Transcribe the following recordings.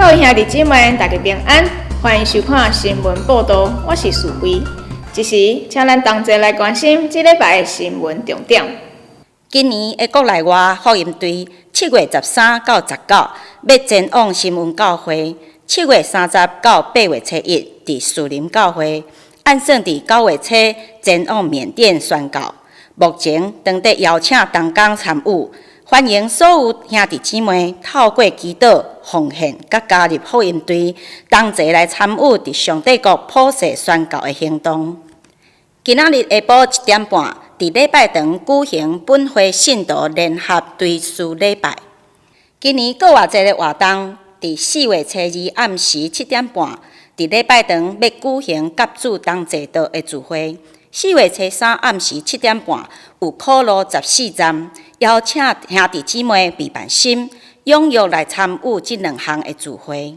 各位兄弟姊妹，大家平安，欢迎收看新闻报道，我是苏慧。这时，请咱同齐来关心这礼拜的新闻重点。今年的国内外福音队7月13到19要前往新闻教会，7月30到8月初1伫树林教会，按算伫9月初前往缅甸宣教。目前当地邀请同工参与。欢迎所有兄弟姊妹透过祈祷、奉献，甲加入福音队，同齐来参与伫上帝国普世宣教的行动。今仔日下晡1点半，伫礼拜堂举行本会信徒联合追思礼拜。今年过偌济个活动，伫4月初2暗时7点半，伫礼拜堂要举行甲主同齐道的聚会。4月初3暗时7点半，有考路14站。邀请兄弟姊妹备办心，踊跃来参与这2项的聚会。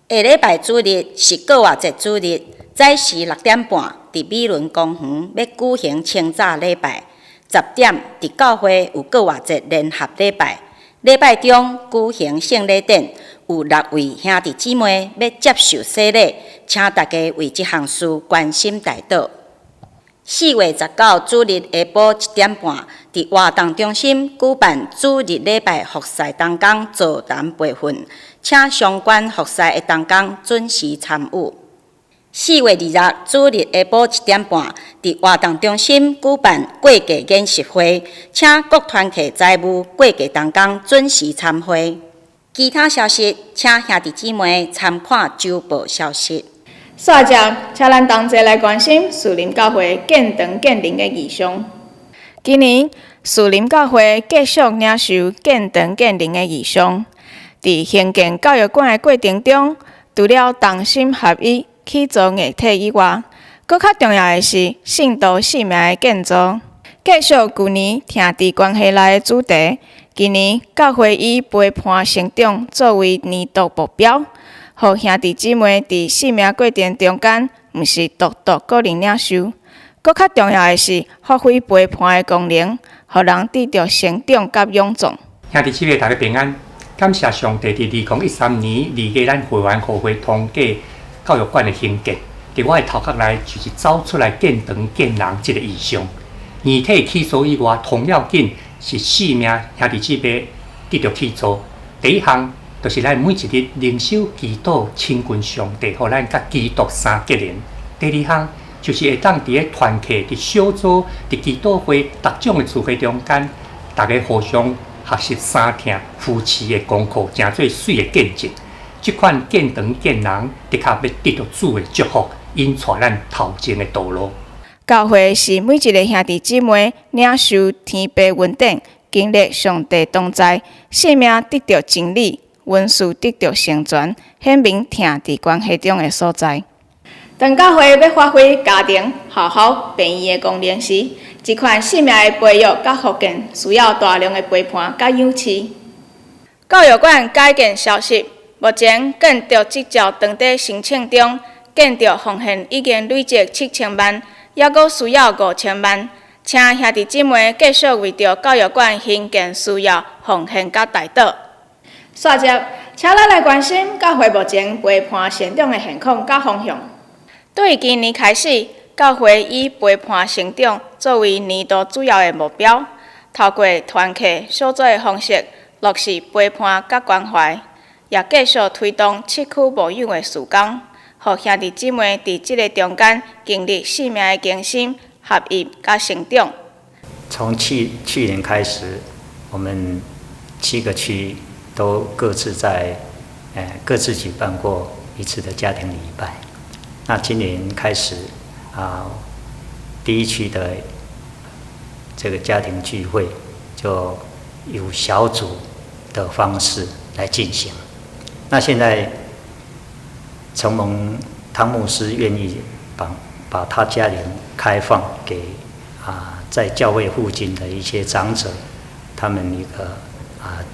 下礼拜主日是过活节主日，早时6点半，伫美伦公园要举行清早礼拜。10点伫教会有过活节联合礼拜。礼拜中举行圣礼典，有6位兄弟姊妹要接受洗礼，请大家为这项事关心代祷。4月19主日下晡1点半，伫活动中心举办主日礼拜服侍同工座谈培训，请相关服侍的同工准时参与。4月20主日下晡1点半，伫活动中心举办过节研习会，请各团体财务过节同工准时参会。其他消息，请兄弟姊妹参看周报消息。煞接，请咱同齐来关心树林教会建堂建灵的异象。今年树林教会继续领受建堂建灵的异象。伫兴建教育馆的过程中，除了同心合一去做艺体以外，更较重要的是信徒性命的建造。继续旧年兄弟关系内的主题，今年教会以陪伴成长作为年度目标。互兄弟姊妹伫生命过程中间，毋是独独个人领受，更较重要的是发挥陪伴的功能，互人得到成长甲勇壮。兄弟姊妹大家平安，感谢上帝伫2013年立给咱会员互会通过教育馆的兴建，伫我的头壳内就是走出来建堂建人这个意象。遗体起诉以外，同样紧是4名兄弟姊妹得到起诉。第一项就是咱每一日灵修祈祷亲近上帝，互咱甲基督三结连。第二项就是会当伫咧团契、伫小组、伫祈祷会各种的聚会中间，大家互相学习三听夫妻的功课，成做水的见证。这款建堂建人，的确要得到主的祝福，引带咱头前的道路。教会是每一个兄弟姊妹领受天父恩典，经历上帝同在，生命得到真理。文书得到成全，显明兄弟关系中的所在。当教会要发挥家庭、学校、病院的功能时，这款生命的培育甲福建需要大量的陪伴甲养持。教育馆改建消息，目前建筑执照当地申请中，建筑奉献已经累积7000万，还阁需要5000万，请兄弟姊妹继续为着教育馆兴建需要奉献甲代祷。煞接，请咱来关心教会目前陪伴成长的现况甲方向。对今年开始，教会以陪伴成长作为年度主要的目标，透过团契小组的方式落实陪伴甲关怀，也继续推动七区牧养的事工，互兄弟姊妹伫这个中间经历生命的更新、合一甲成长。从去年开始，我们7个区都各自各自举办过一次的家庭礼拜。那今年开始第一区的这个家庭聚会就有小组的方式来进行。那现在承蒙汤牧师愿意把他家庭开放给在教会附近的一些长者，他们一个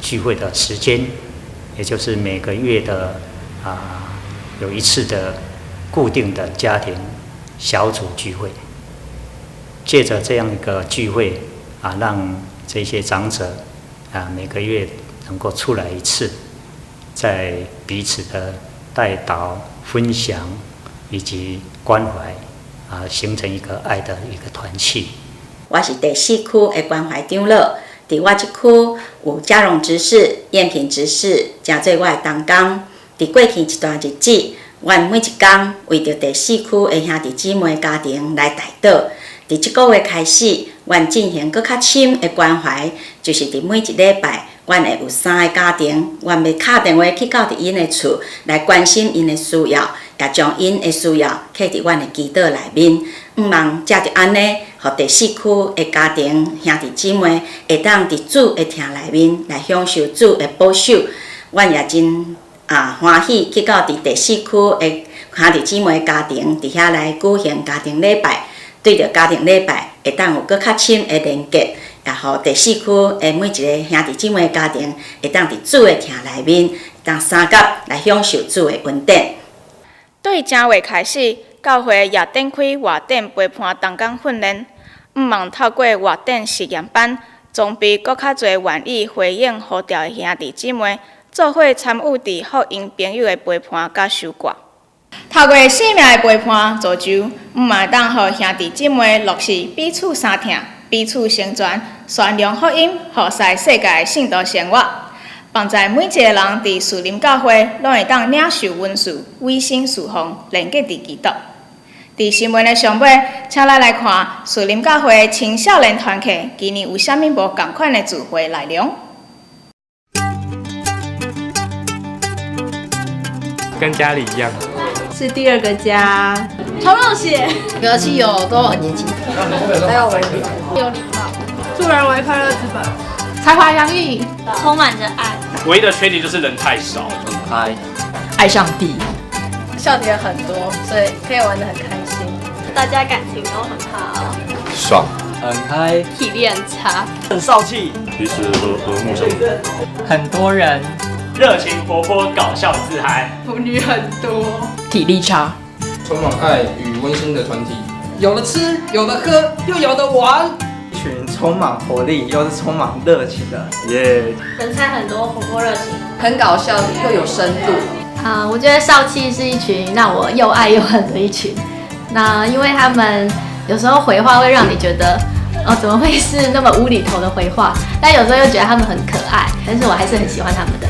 聚会的时间，也就是每个月的有一次的固定的家庭小组聚会。借着这样一个聚会让这些长者每个月能够出来一次，在彼此的带导、分享以及关怀形成一个爱的一个团契。我是第4区的关怀长老，伫我这区有嘉荣执事、燕平执事，真做我的同工。伫过去一段日子，阮每一天为着第4区的兄弟姊妹家庭来代祷。伫这个月开始，阮进行搁较深的关怀，就是伫每一礼拜，阮会有3个家庭，阮要敲电话去到伫因的厝来关心因的需要，也将因的需要刻伫阮的祈祷内面。望借着安尼，互第4区的家庭兄弟姊妹会当伫主的厅内面来享受主的保守。阮也真欢喜去到伫第4区的兄弟姊妹家庭伫遐来举行家庭礼拜。对着家庭礼拜会当有搁较深的连结，也互第4区的每一个兄弟姊妹家庭会当伫主的厅内面，当三甲来享受主的恩典。对正月开始，教会也展开活展陪伴同工训练，望透过活展实验班，装备搁较侪愿意回应呼召的兄弟姊妹，做伙参与伫福音朋友的陪伴甲收割。透过生命的陪伴造就，嘛当互兄弟姊妹落实彼此相挺、彼此成全，宣扬福音，互使世界圣道生活。帮助每一个人伫属灵教会，拢会当领受温赐、委身侍奉，连结伫基督。伫新闻的上尾，请咱来看属灵教会青少年团契今年有啥物无同款的聚会内容。跟家里一样。是第2个家，超热血，有汽油都很年轻，还有文理，有礼貌，助人为快乐之本，才华洋溢，充满着爱。唯一的缺点就是人太少，很嗨，爱上帝，笑点很多，所以可以玩得很开心。大家感情都很好，爽，很嗨，体力很差，很少气，其实和睦相处，很多人，热情活泼，搞笑自嗨，妇女很多，体力差，充满爱与温馨的团体，有的吃，有的喝，又有的玩。一群充满活力又是充满热情的，耶！人才很多，活泼热情，很搞笑又有深度。我觉得少气是一群让我又爱又恨的一群。那因为他们有时候回话会让你觉得，怎么会是那么无厘头的回话？但有时候又觉得他们很可爱，但是我还是很喜欢他们的。